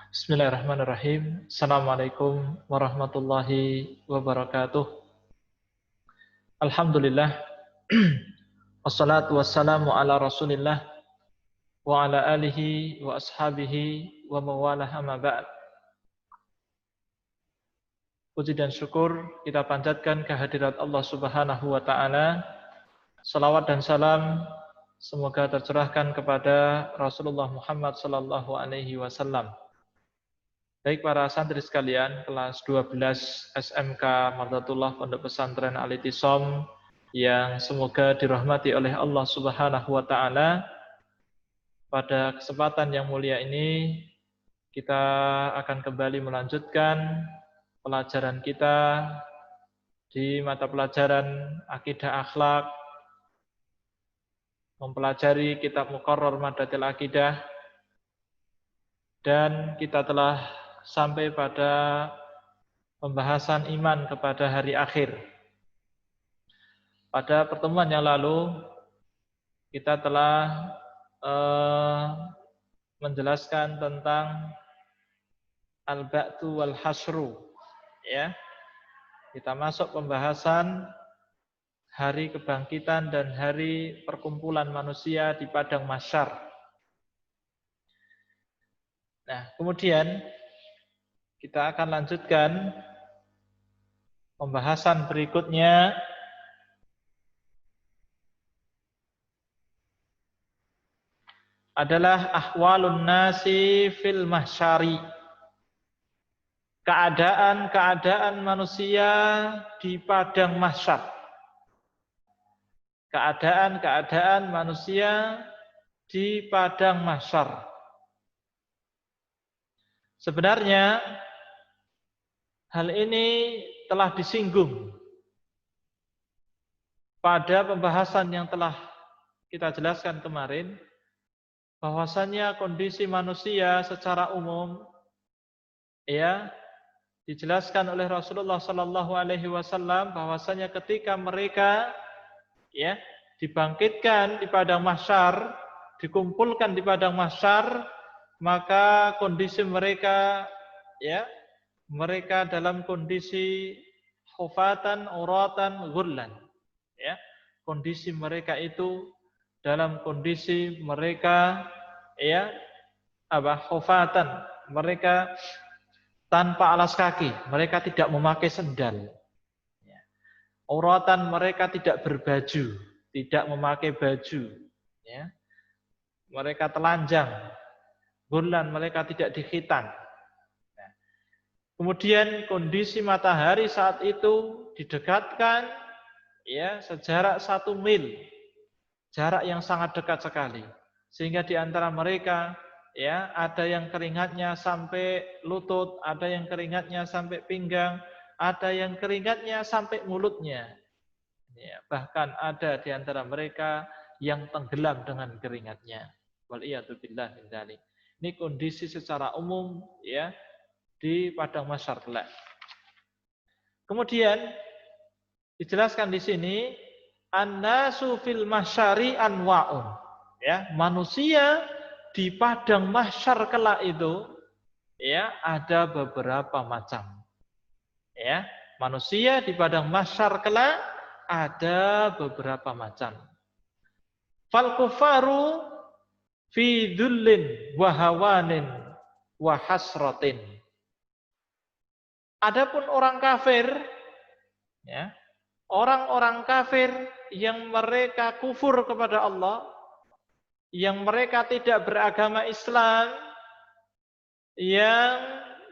Bismillahirrahmanirrahim. Assalamualaikum warahmatullahi wabarakatuh. Alhamdulillah. Wassalatu wassalamu ala Rasulillah wa ala alihi wa ashabihi wa mawalah amma ba'd. Puji dan syukur kita panjatkan kehadirat Allah Subhanahu wa taala. Salawat dan salam semoga tercurahkan kepada Rasulullah Muhammad sallallahu alaihi wasallam. Baik para santri sekalian, kelas 12 SMK Mardatullah Pondok Pesantren Al-I'tisom yang semoga dirahmati oleh Allah Subhanahu wa taala. Pada kesempatan yang mulia ini kita akan kembali melanjutkan pelajaran kita di mata pelajaran Akidah Akhlak, mempelajari kitab Muqarrar Madatil Akidah, dan kita telah sampai pada pembahasan iman kepada hari akhir. Pada pertemuan yang lalu kita telah menjelaskan tentang al-ba'tsu wal hasyru, ya. Kita masuk pembahasan hari kebangkitan dan hari perkumpulan manusia di padang mahsyar. Nah, kemudian kita akan lanjutkan pembahasan berikutnya adalah ahwalun nasi fil mahsyari. Keadaan-keadaan manusia di padang mahsyar. Keadaan-keadaan manusia di padang mahsyar. Sebenarnya hal ini telah disinggung pada pembahasan yang telah kita jelaskan kemarin, bahwasannya kondisi manusia secara umum, ya, dijelaskan oleh Rasulullah Sallallahu Alaihi Wasallam bahwasanya ketika mereka, ya, dibangkitkan di padang mahsyar, dikumpulkan di padang mahsyar, maka kondisi mereka, ya, mereka dalam kondisi khufatan, uratan, ghullan, ya. Kondisi mereka itu dalam kondisi mereka, ya, khufatan, mereka tanpa alas kaki, mereka tidak memakai sendal. Ya. Uratan, mereka tidak berbaju, tidak memakai baju, ya. Mereka telanjang. Ghullan, mereka tidak dikhitan. Kemudian kondisi matahari saat itu didekatkan, ya, sejarak 1 mil, jarak yang sangat dekat sekali, sehingga di antara mereka, ya, ada yang keringatnya sampai lutut, ada yang keringatnya sampai pinggang, ada yang keringatnya sampai mulutnya, ya, bahkan ada di antara mereka yang tenggelam dengan keringatnya. Waliyatubillah min dzalik. Ini kondisi secara umum, ya, di padang mahsyar kelak. Kemudian dijelaskan di sini annasu fil mahsyari anwa'un, ya, manusia di padang mahsyar kelak itu, ya, ada beberapa macam. Ya, manusia di padang mahsyar kelak ada beberapa macam. Fal kufaru fi dhullin wa hawanin wa hasratin. Adapun orang kafir, ya, orang-orang kafir yang mereka kufur kepada Allah, yang mereka tidak beragama Islam, yang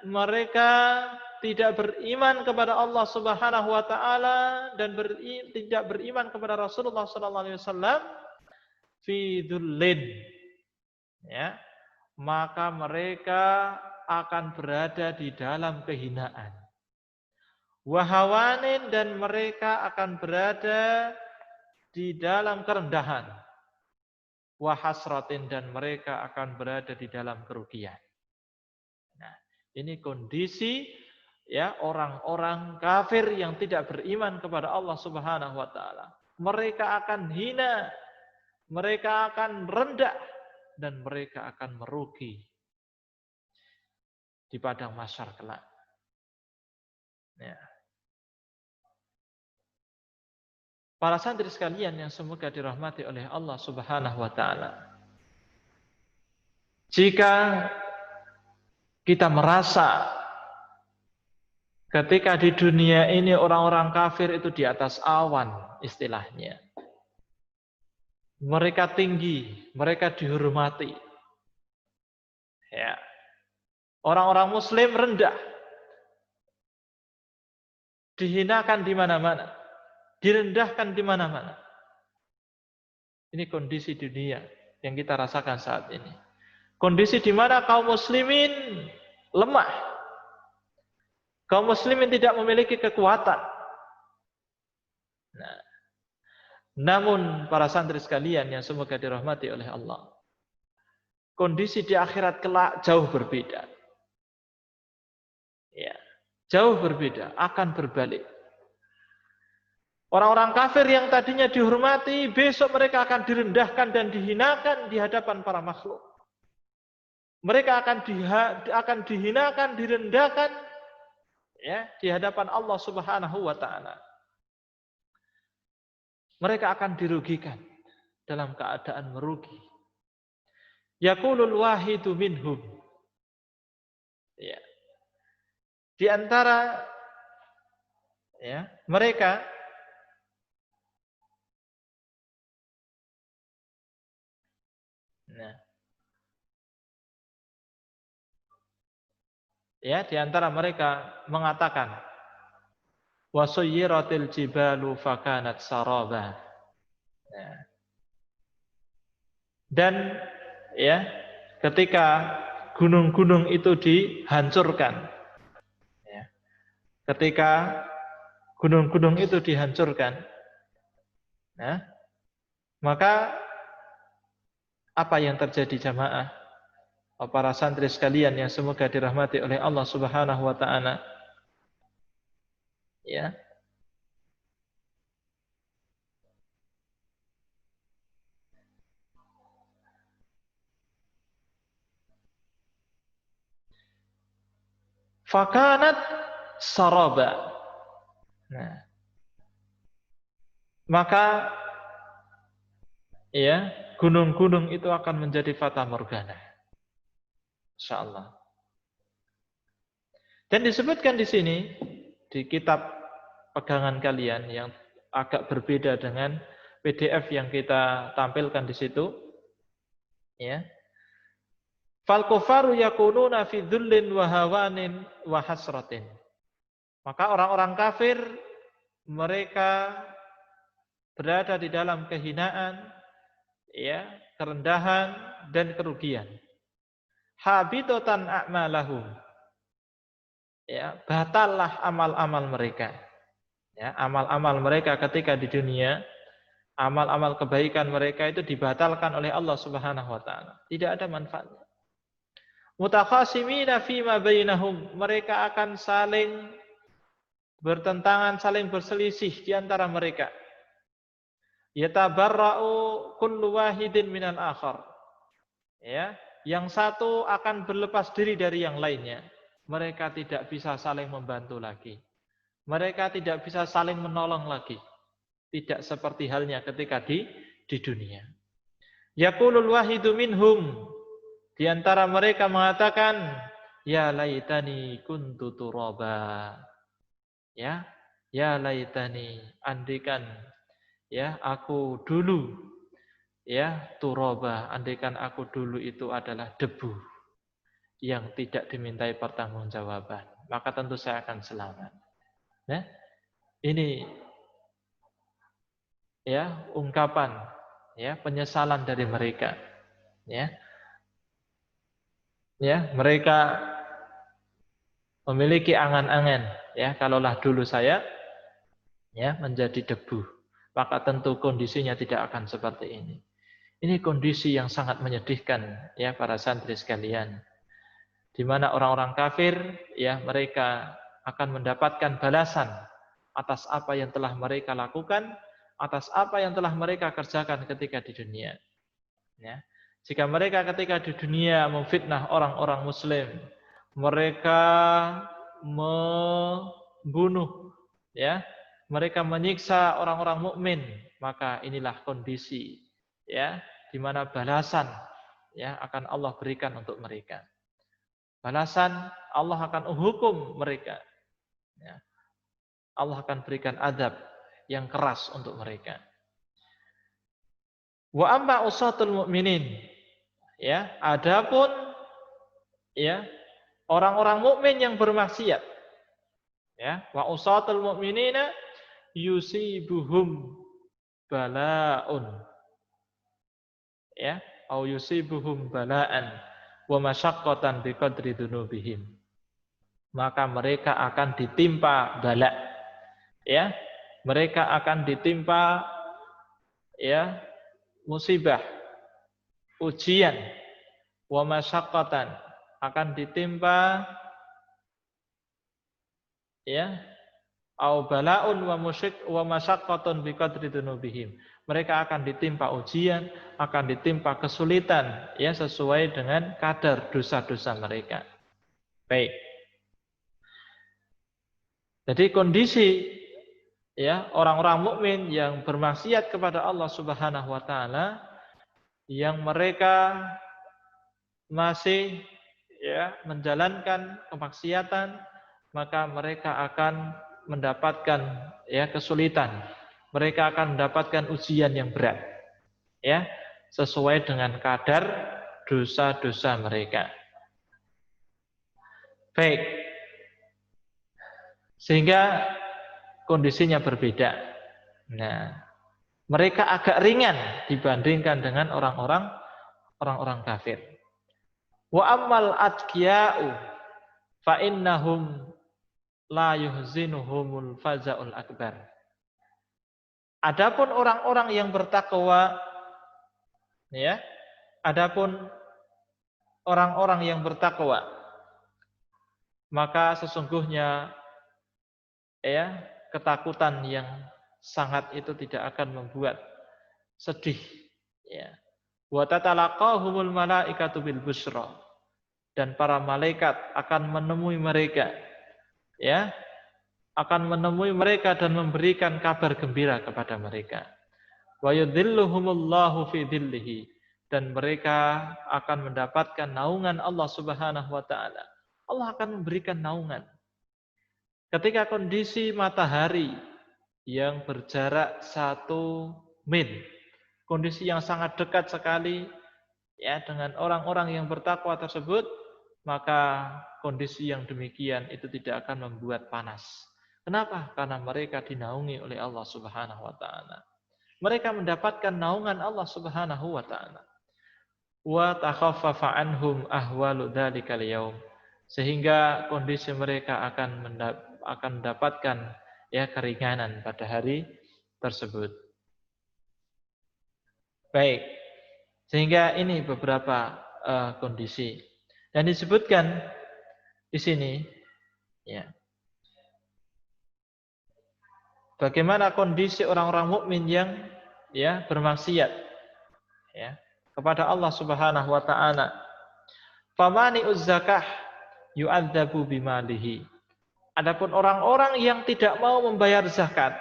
mereka tidak beriman kepada Allah Subhanahu wa taala dan tidak beriman kepada Rasulullah sallallahu alaihi wasallam, fi dhullin, ya, maka mereka akan berada di dalam kehinaan. Wahawanin, dan mereka akan berada di dalam kerendahan. Wahasratin, dan mereka akan berada di dalam kerugian. Nah, ini kondisi, ya, orang-orang kafir yang tidak beriman kepada Allah Subhanahu wa taala. Mereka akan hina, mereka akan rendah, dan mereka akan merugi. di padang mahsyar kelak. Ya. Para santri sekalian yang semoga dirahmati oleh Allah Subhanahu wa taala. Jika kita merasa ketika di dunia ini orang-orang kafir itu di atas awan istilahnya. Mereka tinggi, mereka dihormati. Ya. Orang-orang muslim rendah. Dihinakan di mana-mana. Direndahkan di mana-mana. Ini kondisi dunia yang kita rasakan saat ini. Kondisi di mana kaum muslimin lemah. Kaum muslimin tidak memiliki kekuatan. Nah, namun para santri sekalian yang semoga dirahmati oleh Allah, kondisi di akhirat kelak jauh berbeda. Ya, jauh berbeda, akan berbalik. Orang-orang kafir yang tadinya dihormati, besok mereka akan direndahkan dan dihinakan di hadapan para makhluk. Mereka akan dihinakan, direndahkan ya, di hadapan Allah Subhanahu wa taala. Mereka akan dirugikan dalam keadaan merugi. Yaqulul wahidu minhum. Ya. Di antara ya, mereka nah, ya, di antara mereka mengatakan wasuyyiratil jibalu fakanat saraba. Ya. Dan ya, ketika gunung-gunung itu dihancurkan, ya, ketika gunung-gunung itu dihancurkan, ya, maka apa yang terjadi jamaah? Para santri sekalian yang semoga dirahmati oleh Allah Subhanahu wa taala. Ya. Fakanat saraba. Nah. Maka ya, gunung-gunung itu akan menjadi fata morgana. Insyaallah. Dan disebutkan di sini di kitab pegangan kalian yang agak berbeda dengan PDF yang kita tampilkan di situ, ya. Fal kufaru yakununa fi dhullin wa hawanin wa hasratin. Maka orang-orang kafir mereka berada di dalam kehinaan, ya, kerendahan dan kerugian. Habitatan a'malahum. Ya, batallah amal-amal mereka. Ya, amal-amal mereka ketika di dunia, amal-amal kebaikan mereka itu dibatalkan oleh Allah Subhanahu wa taala. Tidak ada manfaatnya. Mutakhasimina fima bainahum, mereka akan saling bertentangan, saling berselisih di antara mereka. Yatabarra'u kullu wahidin minal akhar. Ya, yang satu akan berlepas diri dari yang lainnya. Mereka tidak bisa saling membantu lagi. Mereka tidak bisa saling menolong lagi. Tidak seperti halnya ketika di dunia. Yaqulul wahidu minhum, di antara mereka mengatakan, ya laitani kuntu turaba. Ya, ya laitani, andaikan ya aku dulu ya turaba, andaikan aku dulu itu adalah debu yang tidak dimintai pertanggungjawaban, maka tentu saya akan selamat. Nah, ini ya ungkapan ya penyesalan dari mereka. Ya. Ya, mereka memiliki angan-angan, ya, kalaulah dulu saya ya menjadi debu, maka tentu kondisinya tidak akan seperti ini. Ini kondisi yang sangat menyedihkan ya para santri sekalian. Di mana orang-orang kafir ya mereka akan mendapatkan balasan atas apa yang telah mereka lakukan, atas apa yang telah mereka kerjakan ketika di dunia. Ya. Jika mereka ketika di dunia memfitnah orang-orang muslim, mereka membunuh, ya, mereka menyiksa orang-orang mukmin, maka inilah kondisi, ya, di mana balasan, ya, akan Allah berikan untuk mereka. Balasan Allah akan hukum mereka, ya. Allah akan berikan azab yang keras untuk mereka. Wa amma usatul mukminin, ya, adapun, ya, orang-orang mukmin yang bermaksiat, ya, wa usatul mukminina yusibuhum balaun, ya, au yusibuhum balaan wa masyaqqatan biqadri dzunubihim, maka mereka akan ditimpa bala, ya, mereka akan ditimpa, ya, musibah, ujian, wa masyaqqatan, akan ditimpa, ya, au balaun wa masyaqqatun biqadri dzunubihim, mereka akan ditimpa ujian, akan ditimpa kesulitan, ya, sesuai dengan kadar dosa-dosa mereka. Baik. Jadi kondisi, ya, orang-orang mukmin yang bermaksiat kepada Allah Subhanahu wa taala, yang mereka masih, ya, menjalankan kemaksiatan, maka mereka akan mendapatkan, ya, kesulitan. Mereka akan mendapatkan ujian yang berat, ya, sesuai dengan kadar dosa-dosa mereka. Baik. Sehingga kondisinya berbeda. Nah, mereka agak ringan dibandingkan dengan orang-orang kafir. Wa ammal atqiya'u fa innahum la yuhzinuhumul faza'ul akbar. Adapun orang-orang yang bertakwa, ya, adapun orang-orang yang bertakwa, maka sesungguhnya, ya, ketakutan yang sangat itu tidak akan membuat sedih, ya. Wa tatalaqahumul malaikatu bil busra, dan para malaikat akan menemui mereka, ya, akan menemui mereka dan memberikan kabar gembira kepada mereka. Wa yudhilluhumullahu fi dhillihi, dan mereka akan mendapatkan naungan Allah Subhanahu wa taala. Allah akan memberikan naungan. Ketika kondisi matahari yang berjarak 1 mil, kondisi yang sangat dekat sekali, ya, dengan orang-orang yang bertakwa tersebut, maka kondisi yang demikian itu tidak akan membuat panas. Kenapa? Karena mereka dinaungi oleh Allah Subhanahu wa taala. Mereka mendapatkan naungan Allah Subhanahu wa taala. Wa takhaffafa anhum ahwalu dzalikal yaum, sehingga kondisi mereka akan mendapatkan, ya, keringanan pada hari tersebut. Baik. Sehingga ini beberapa kondisi. Dan disebutkan di sini, ya, bagaimana kondisi orang-orang mukmin yang, ya, bermaksiat, ya, kepada Allah Subhanahu wa taala. Famani'uz zakah yu'adzabu bimalihi. Adapun orang-orang yang tidak mau membayar zakat,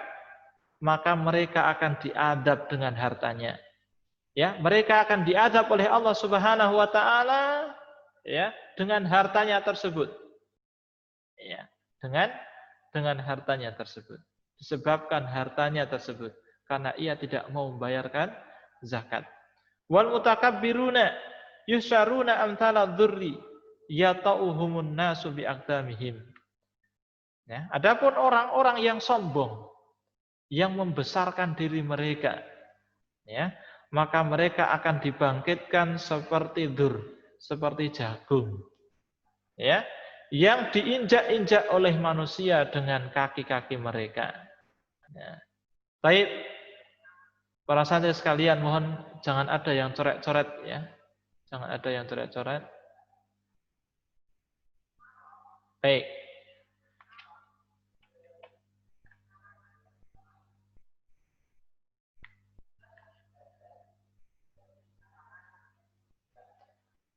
maka mereka akan diadab dengan hartanya. Ya, mereka akan diadab oleh Allah Subhanahu wa taala, ya, dengan hartanya tersebut. Ya, dengan hartanya tersebut. Disebabkan hartanya tersebut karena ia tidak mau membayarkan zakat. Wal mutakabbiruna yusharuna amthala dzurri yata'uhumun nasu bi aqdamihim. Ya, adapun orang-orang yang sombong, yang membesarkan diri mereka, ya, maka mereka akan dibangkitkan seperti dzur, seperti jagung, ya, yang diinjak-injak oleh manusia dengan kaki-kaki mereka. Ya. Baik, para santri sekalian, mohon jangan ada yang coret-coret, ya, jangan ada yang coret-coret. Baik.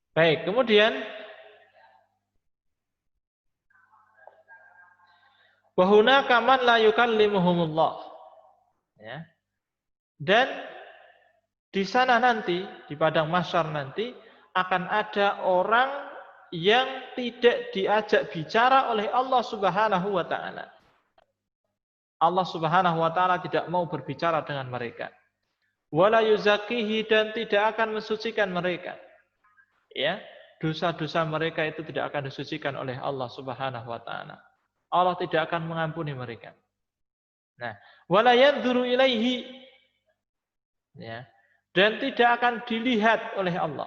Baik, kemudian Wa hunaka man la yukallimuhumullah. Ya. Dan di sana nanti, di padang mahsyar nanti, akan ada orang yang tidak diajak bicara oleh Allah Subhanahu wa taala. Allah Subhanahu wa taala tidak mau berbicara dengan mereka. Wala yuzakihi, dan tidak akan mensucikan mereka. Ya, dosa-dosa mereka itu tidak akan disucikan oleh Allah Subhanahu wa taala. Allah tidak akan mengampuni mereka. Nah, wala yanzuru ilaihi, ya, dan tidak akan dilihat oleh Allah.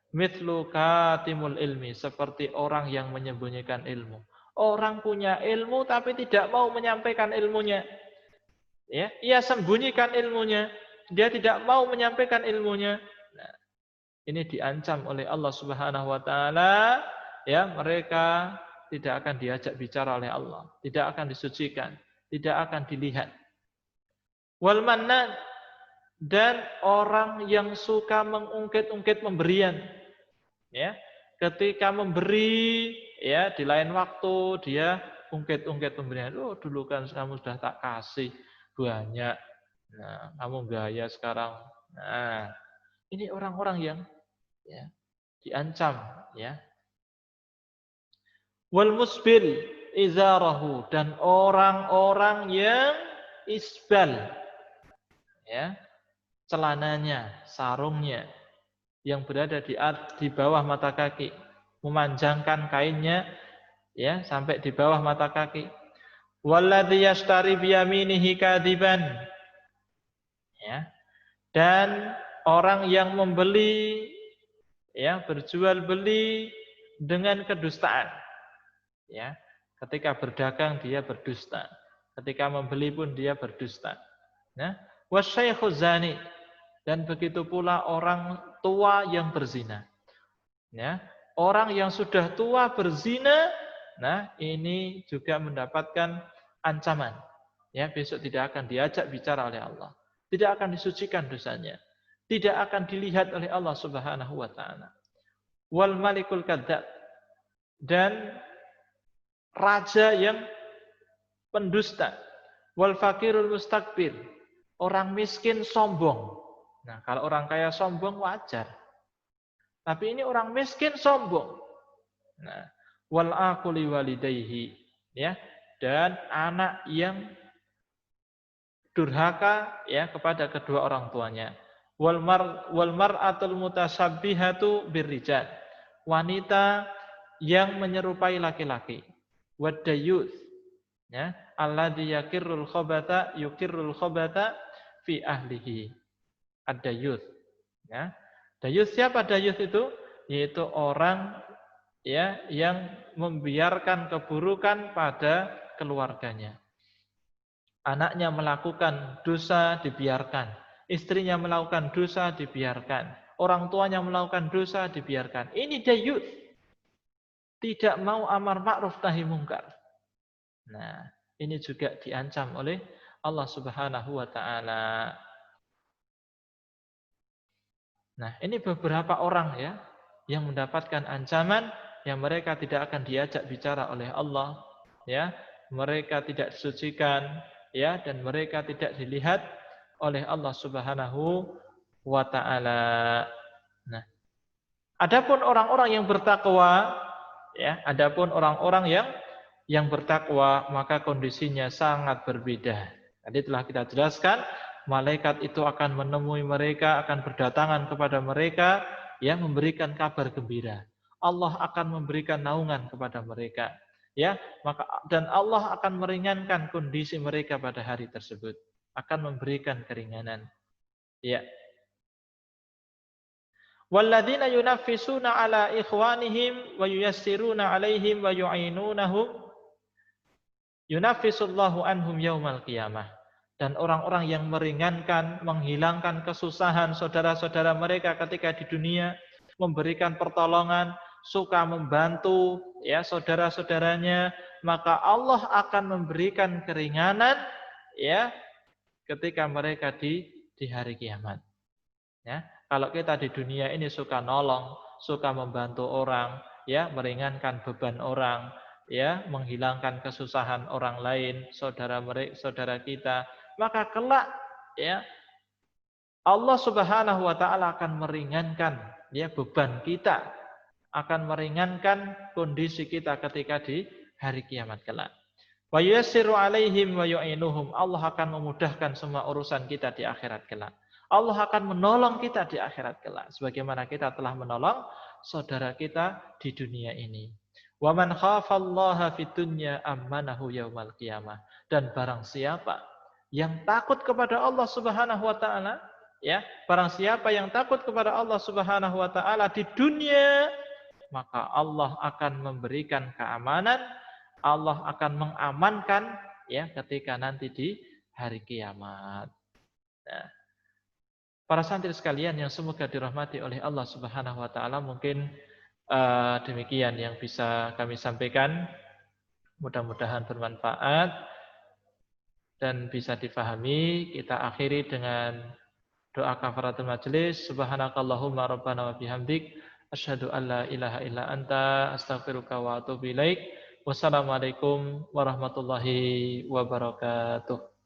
Mithlu katimul ilmi, seperti orang yang menyembunyikan ilmu. Orang punya ilmu tapi tidak mau menyampaikan ilmunya. Ya, ia sembunyikan ilmunya. Dia tidak mau menyampaikan ilmunya. Nah, ini diancam oleh Allah Subhanahu wa taala, ya, mereka tidak akan diajak bicara oleh Allah, tidak akan disucikan, tidak akan dilihat. Wal mannan, dan orang yang suka mengungkit-ungkit pemberian. Ya, ketika memberi, ya, di lain waktu dia ungkit-ungkit pemberian. Oh, dulu kan kamu sudah tak kasih banyak. Nah, kamu gaya sekarang. Nah, ini orang-orang yang, ya, diancam, ya. Wal musbil izarahu, dan orang-orang yang isbal, ya, celananya, sarungnya yang berada di bawah mata kaki, memanjangkan kainnya, ya, sampai di bawah mata kaki. Walladzi yashtari biyaminihi kadiban, ya, dan orang yang membeli, ya, berjual beli dengan kedustaan, ya, ketika berdagang dia berdusta, ketika membeli pun dia berdusta. Nah, wasyaikhu zani, dan begitu pula orang tua yang berzina. Ya, orang yang sudah tua berzina, nah ini juga mendapatkan ancaman. Ya, besok tidak akan diajak bicara oleh Allah, tidak akan disucikan dosanya, tidak akan dilihat oleh Allah Subhanahu wa taala. Wal malikul kadzdzab, dan raja yang pendusta. Wal fakirul mustakbir, orang miskin sombong. Nah, kalau orang kaya sombong wajar. Tapi ini orang miskin sombong. Nah, wal aquli walidayhi, ya, dan anak yang durhaka, ya, kepada kedua orang tuanya. Wal mar'atul mutasabbihatu birrijal, wanita yang menyerupai laki-laki. Waddayuth, ya, alladzi yukirrul khabata fi ahlihi. Ad-dayuth, ya. Dayuth siapa dayuth itu? Yaitu orang, ya, yang membiarkan keburukan pada keluarganya. Anaknya melakukan dosa dibiarkan, istrinya melakukan dosa dibiarkan, orang tuanya melakukan dosa dibiarkan. Ini dayuth. Tidak mau amar ma'ruf nahi mungkar. Nah, ini juga diancam oleh Allah Subhanahu wa taala. Nah, ini beberapa orang, ya, yang mendapatkan ancaman, yang mereka tidak akan diajak bicara oleh Allah, ya, mereka tidak disucikan, ya, dan mereka tidak dilihat oleh Allah Subhanahu wa taala. Nah, adapun orang-orang yang bertakwa, ya, adapun orang-orang yang bertakwa, maka kondisinya sangat berbeda. Tadi telah kita jelaskan, malaikat itu akan menemui mereka, akan berdatangan kepada mereka, ya, memberikan kabar gembira. Allah akan memberikan naungan kepada mereka, ya, maka dan Allah akan meringankan kondisi mereka pada hari tersebut, akan memberikan keringanan. Ya. Walladzina yunaffisuna ala ikhwanihim wa yuyassiruna alaihim wa yu'inunahum yunafisullahu anhum yaumal qiyamah. Dan orang-orang yang meringankan, menghilangkan kesusahan saudara-saudara mereka ketika di dunia, memberikan pertolongan, suka membantu, ya, saudara-saudaranya, maka Allah akan memberikan keringanan, ya, ketika mereka di hari kiamat. Ya, kalau kita di dunia ini suka nolong, suka membantu orang, ya, meringankan beban orang, ya, menghilangkan kesusahan orang lain, saudara kita, maka kelak ya Allah Subhanahu wa taala akan meringankan ya beban kita, akan meringankan kondisi kita ketika di hari kiamat kelak. Wa yassiru alaihim wa yu'inuhum. Allah akan memudahkan semua urusan kita di akhirat kelak. Allah akan menolong kita di akhirat kelak sebagaimana kita telah menolong saudara kita di dunia ini. Wa man khafallaha fid dunya amanahu yaumal qiyamah. Dan barang siapa yang takut kepada Allah Subhanahu wa taala, ya, barang siapa yang takut kepada Allah Subhanahu wa taala di dunia, maka Allah akan memberikan keamanan, Allah akan mengamankan ya ketika nanti di hari kiamat. Nah, para santri sekalian yang semoga dirahmati oleh Allah Subhanahu wa taala, mungkin demikian yang bisa kami sampaikan. Mudah-mudahan bermanfaat dan bisa difahami. Kita akhiri dengan doa kafaratul majelis. Subhanakallahumma rabbana wa bihamdik asyhadu an la ilaha illa anta astaghfiruka wa atubu ilaik. Wassalamualaikum warahmatullahi wabarakatuh.